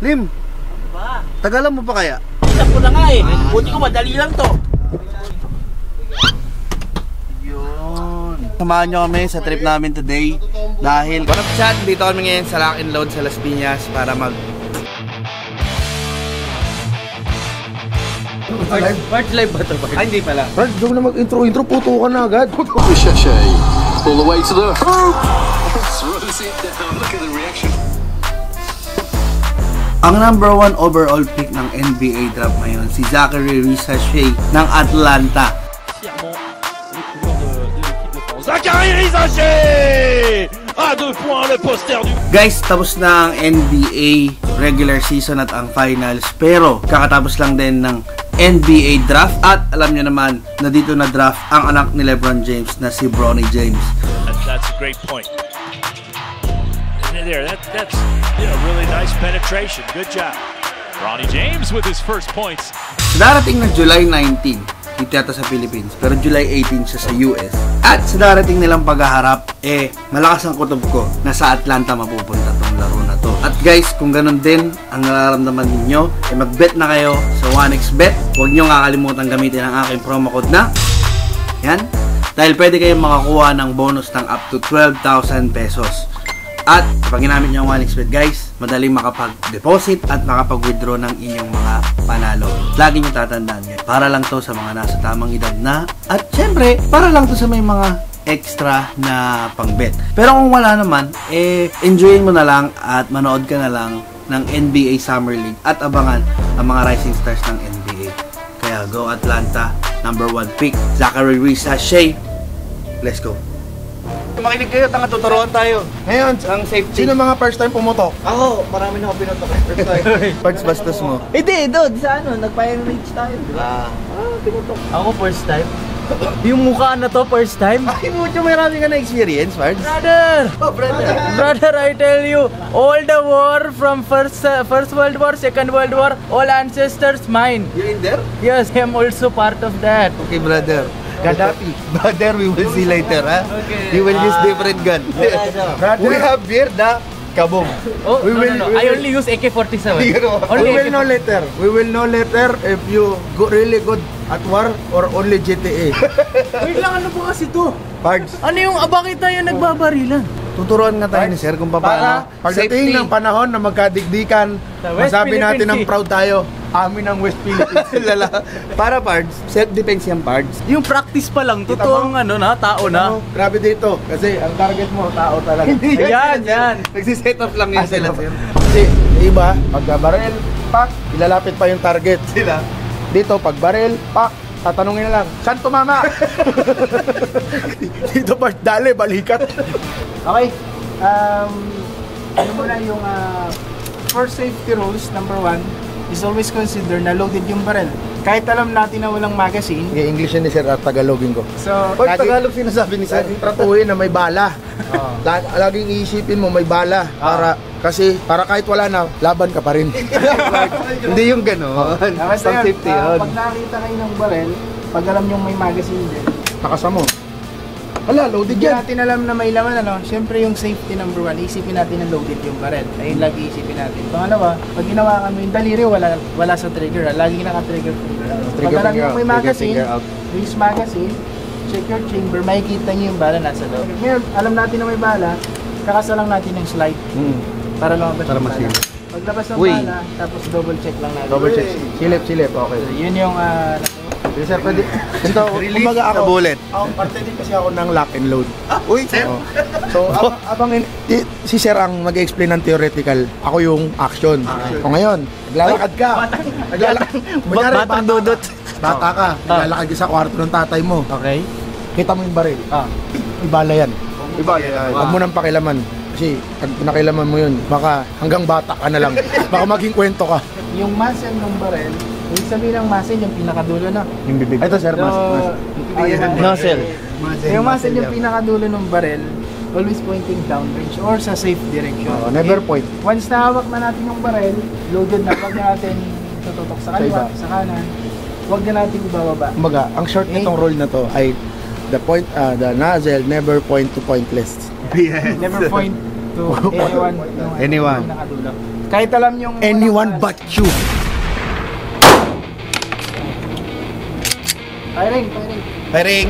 Lim, Ba? tagalan mo pa kaya? Isa ko na nga eh. Buti ko madali lang to. Yun. Samahan nyo kami sa trip namin today. Dahil, what up chat, dito kami ngayon sa Lock and Load sa Las Piñas para mag... Part live ba ito? Ay, hindi pala. Brad, huwag na mag-intro, puto ka na agad. Shashay all the way to the hoop. Throws it down. Look at the reaction. Ang number 1 overall pick ng NBA draft ngayon, si Zachary Risacher ng Atlanta. Zachary Risacher! À 2 points le poster du... Guys, tapos na ang NBA regular season at ang finals. Pero, kakatapos lang din ng NBA draft. At alam nyo naman na dito na draft ang anak ni LeBron James na si Bronny James. That's a great point. And there, that's really nice penetration. Good job. Bronny James with his first points. Darating na July 19, dito yata sa Philippines, pero July 18 siya sa US. At sa darating nilang paghaharap, malakas ang kutob ko na sa Atlanta mapupunta tong laro na to. At guys, kung ganun din ang nararamdaman ninyo, mag-bet na kayo sa 1xBet. Huwag nyo kakalimutan gamitin ang aking promo code na yan, dahil pwede kayong makakuha ng bonus ng up to 12,000 pesos. At kapag ginamit nyo ang 1xBet guys, madaling makapag-deposit at makapag-withdraw ng inyong mga panalo. Lagi nyo tatandaan yan. Para lang to sa mga nasa tamang edad na. At syempre, para lang to sa may mga extra na pang-bet. Pero kung wala naman, enjoyin mo na lang at manood ka na lang ng NBA Summer League at abangan ang mga rising stars ng NBA. Kaya go Atlanta, number 1 pick, Zachary Risacher. Let's go. Makinig kayo, tanga tuturuan tayo. Ngayon, Ang safety. sino mga first time pumutok? Ako, marami na ako pinutok. First time. Parts bastos mo. Hindi, doon sa ano, nag-fire range tayo. Pinutok. Ako first time. Yung mukha na to, first time. Ay, mucho marami ka na experience, Pards. Brother! Oh, brother. Brother, I tell you, all the war from first World War, Second World War, all ancestors mine. You in there? Yes, I am also part of that. Okay, brother. Gaddafi. Brother, we will see later, ha? Okay. You will use different gun. We have beard, ha? Kabong. Oh, no. I only use AK-47. You know. We will AK-47. know later. We will know later if you go really good at war or only GTA. Wait lang, ano ba kasi to? Pards, Ano yung bakit tayo nagbabarilan? tuturuan nga tayo ni Sir kung paano. Pagdating ng panahon na magkadigdikan, Sa West masabi natin Philippine ng proud tayo, amin ang West Philippines. Lala. Para, Pards, self-defense yan, Pards. Yung practice pa lang, totoong ano na, tao na. Ano, grabe dito, kasi ang target mo, tao talaga. Yan. Nagsiset up lang yun sila, Sir. Kasi, iba, pagka barrel, pak, ilalapit pa yung target. Sila. Dito, pag barrel, pak, tatanungin na lang, saan tumama? Dito pa, dali, balikat. Okay. Ano muna yung first safety rules, number 1 is always consider na loaded yung barrel. Kahit alam natin na walang magazine. English ni Sir at Tagalogin ko. So, Pag Tagalog sinasabi ni Sir. Tratuhin na may bala. Laging iisipin mo may bala para kahit wala na, laban ka pa rin. Hindi yung gano'n. basta Pang yun, safety yun. pag nakita kayo ng barrel, pag alam nyo may magazine din, Nakasa mo. Hala, loaded hindi yan. natin alam na may laman, syempre yung safety number 1, isipin natin na loaded yung barrel. Ayun lagi isipin natin. Pangalawa, pag ginawa mo yung daliri, wala sa trigger. Lagi naka-trigger finger. Pag alam nyo may magazine, use magazine, check your chamber, makikita nyo yung bala nasa loob. Ngayon, alam natin na may bala, kakasa lang natin ng slide para lumabas yung bala. Paglabas ng bala, tapos double check lang natin. Double check. Silip, okay. So, yun yung Sir, pwede. Ito, kumbaga Sa ako, bullet. parte din kasi ako ng lock and load. Uy, Sir. So, abang si Sir ang mag-explain ng theoretical, ako yung action. O ngayon, naglalakad ka. Batang dudot. Bata ka, naglalakad ka sa kwarto ng tatay mo. Okay. Kita mo yung baril. Ibala yan. Huwag mo nang pakilaman. Kasi pag pinakilaman mo yun, baka hanggang bata ka na lang. Baka maging kwento ka. yung muzzle ng barrel, ibig sabihin ng muzzle yung pinakadulo na. Yung bibig. Ito sir, Nozzle. Yung muzzle yung pinakadulo ng barrel, always pointing downrange or sa safe direction. Never point. Once nahawak na natin yung barrel, loaded na, huwag na natin tututok sa kaliwa, sa kanan, huwag na natin ibababa. Kumbaga, ang short nitong rule na to ay the nozzle never point to pointless. Never point to anyone. Anyone. Nakadulo. Kahit alam yung... Anyone but you. Firing. Firing.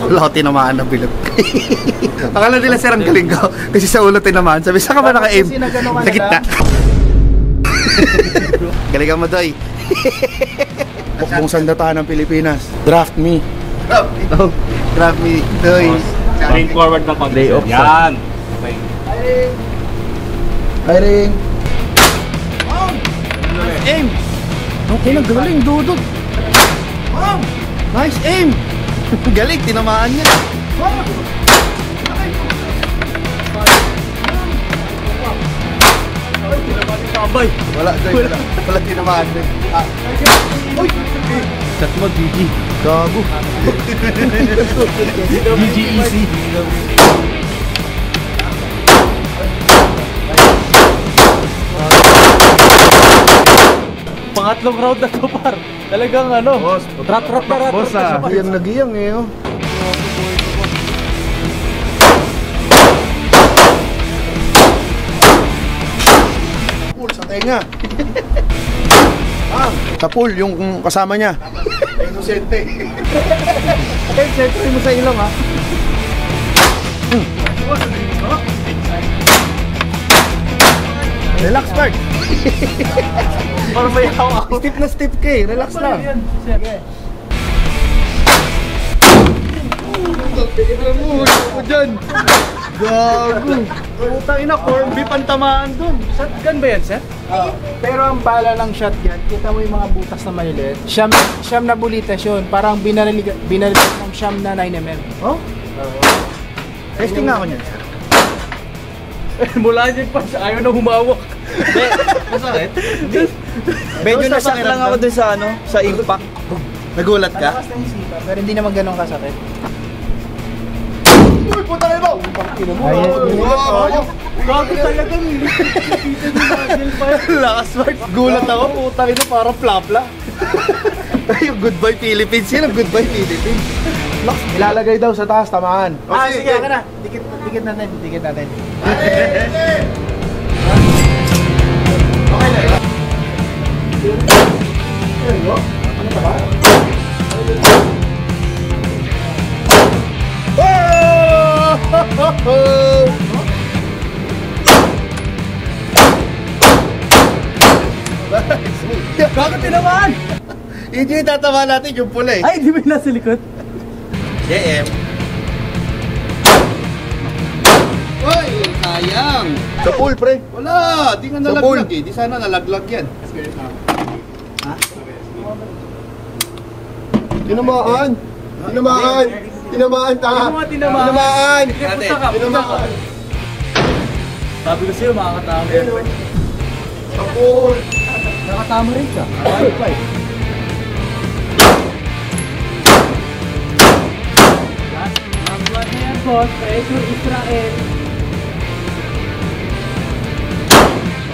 Wala ko tinamaan na bilog. Akala nila sir ang galing ko. Kasi sa ulo tinamaan. Sabi, saan ka ba naka-aim? Kasi nagano ka Sa gitna. Galing ka mo, Doy. Bukbong sandata ng Pilipinas. Draft me. Oh, grab me, Doy. Lean forward na pag Lay off. Yan. Firing. Aim! Okay na, galing, dudod. Nice aim! Galing, tinamaan niya. Wala, Doy, wala. Wala tinamaan, Doy. Shot mo, GG. Gago. GG easy. Pangatlong round na to, par. Talagang ano, rat Boss ah. Giyang na giyang eh. Oh. Pool sa tenga. Sa pool, yung kasama niya. Inosente. Okay, siyempre mo sa ilong, ha? Relax, Mark. Para may hawak. Stiff na stiff ka eh. Relax lang. Ako dyan. Gago. Putang ina, corn beef ang tamaan dun. Shotgun ba yan, sir? Pero ang bala ng shotgun, kita mo yung mga butas na maliliit. Siyam na bulitas yun. Parang binarilig ng siyam na 9mm. Oh? Testing nga ako niyan, sir. Mula dyan pa siya, ayaw na humawak. Masakit? Medyo nasakit lang ako dun sa ano, sa impact. Nagulat ka? Malakas na isipa, pero hindi naman ganun kasakit. Uy, puta kayo ba? Gago talaga ng Lakas, Mark. Gulat ako. Putang ina, parang plapla. Yung Goodbye Philippines. Yan ang Goodbye Philippines. Ilalagay daw sa taas, tamaan. Sige ka na. Dikit natin. Gago tinamaan! Yun yung tatawa natin, yung pula eh. Ay, di ba yung nasa likod? JM. Uy, sayang. Sa pool, pre. Wala, di nga Sa pool. nalaglag eh. Di sana nalaglag yan. Tinamaan. Tinamaan, tanga. Tinamaan. Tinamaan. Sabi ko sa'yo, makakatama. Sa pool. Nakatama rin siya. Magbuhat na yan, boss. Pressure Israel.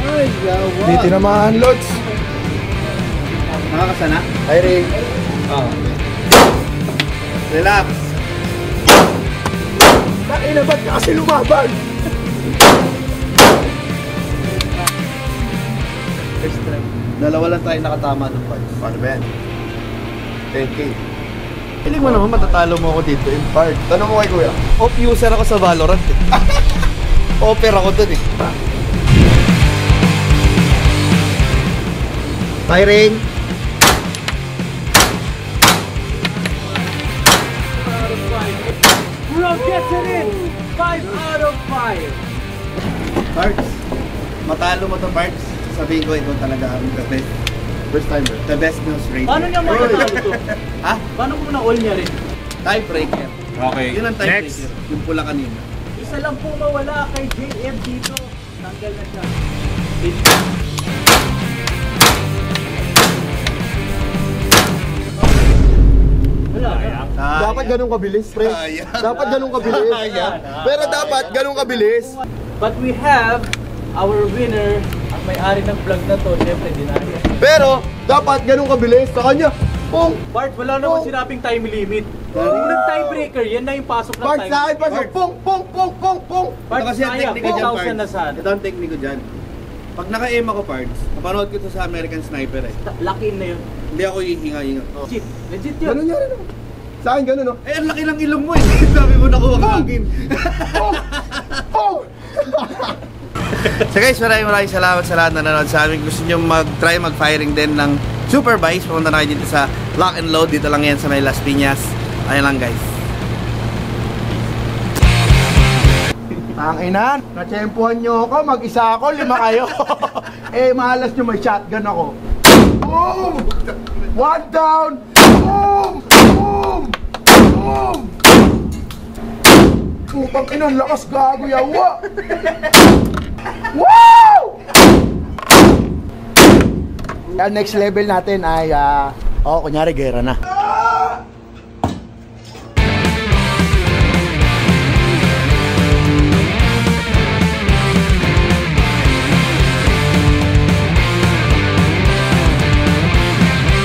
Ay, yawa. Di tinamaan, Lods. Nakakasana? Firing. Relax. Bakit na ba't kasi lumaban? Dalawa lang tayo nakatama ng parts. Paano ba yan? 10K. Piling mo naman matatalo mo ako dito in part. Tanong mo kay kuya. Off user ako sa Valorant eh. Offer ako dun eh. Firing. Bro gets it in! 5 out of 5! Parts. Matalo mo to parts. Sabihin ko ito talaga ang the best. First timer. The best news rate. Paano niya matatalo to? Ha? Paano mo na-all niya rin? Tiebreaker. Okay. Yun ang tiebreaker. Yung pula kanina. Isa lang po mawala kay JM dito. Tanggal na siya. Wala. Dapat ganun kabilis, pre. Sayang. Dapat ganun kabilis. Sayang. Pero dapat ganun kabilis. But we have our winner. Ang may-ari ng vlog na to, syempre dinari. Pero dapat ganun kabilis sa kanya. Pong! Bart, wala naman sinabing time limit. Kung nag-tiebreaker, yan na yung pasok ng Bart, time. sa akin, Bart! Pong! Pong! Pong! Pong! Pong! Bart, Ito kasi ang kaya, tekniko dyan, 4,000 Pards. na saan. Ito ang tekniko dyan. Pag naka-aim ako, Pards, napanood ko ito sa American Sniper eh. Lock in na yun. Hindi ako hihinga-hinga. Legit. Legit yun. Ganun yan, ano? Sa akin, ganun, no? Eh, ang laki ng ilong mo eh. Sabi mo nakuha ang hangin. Pong! Pong! So guys, maraming salamat sa lahat na nanonood sa amin. Gusto nyo mag-try mag-firing din ng Superbikes, pumunta na kayo dito sa Lock and Load. Dito lang yan sa may Las Piñas. Ayun lang guys. Tanginan, natsempuhan nyo ako, mag-isa ako, 5 kayo. Eh, mahalas nyo, may shotgun ako. Boom! One down! Boom! Boom! Boom! Putang inan, lakas gago yawa! Wow! Next level natin ay, kunyari, gera na.